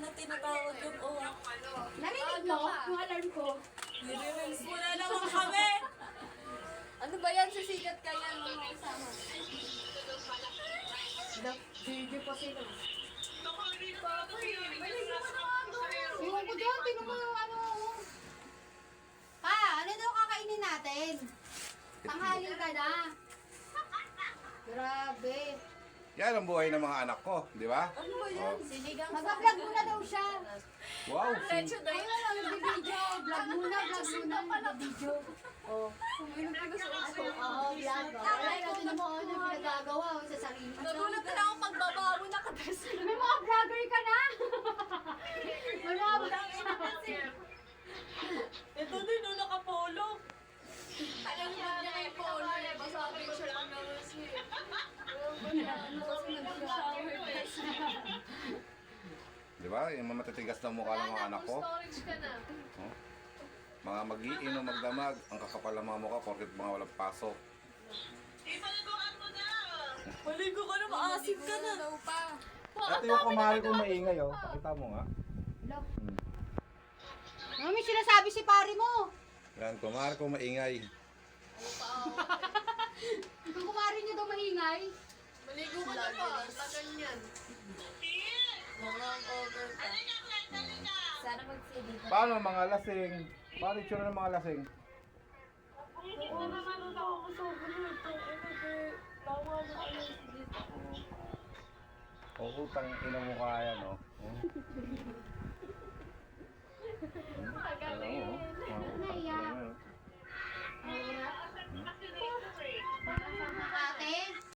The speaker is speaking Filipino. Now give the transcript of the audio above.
na tinatawag yung uwak. Narinig mo yung alarm ko? Nire-release mo na naman kami! Ano ba yan? Sisikat ka yan mga kasama. Video pa sila. Iwan ko dyan, tinan mo yung ano. Pa, ano daw kakainin natin? Tanghali ka na. Grabe. Yan ang buhay ng mga anak ko, di ba? Ano ba yan? Sinigang sa... Mag-vlog muna daw siya. Wow, Lecho daw Ayun yun. na lang, video. Vlog muna, video. Oh. Kuminom ka sa aso. Oo, vlog. Ay, natin mo ano yung pinagagawa sa sarili. Nagulat na ako pagbaba mo nakadress. May mga vlogger ka na. May mga Ito din, no, nakapolo. Alam mo niya kay polo. Basta picture lang naman siya. Ano kasi nag-shower dress. di ba? Yung matitigas na mukha ng mga anak ko. Storage ka na. Oh. Mga mag-iinom, magdamag, ang kakapal ng mga mukha, porkit mga walang pasok. Maligo ka na, maasim ka na. Ito yung kumari ko maingay, oh. Pakita mo nga. Ano may sinasabi si pare mo? Yan, kumari ko maingay. Kung kumari niyo daw maingay. Maligo ka na pa. Tagal niyan. Mga over pa. Sana mag-CD ka. Paano mga lasing? Paano yung tsura ng mga lasing? Oh, utang ina mo kaya, no? Oh. Naiyak. Ate,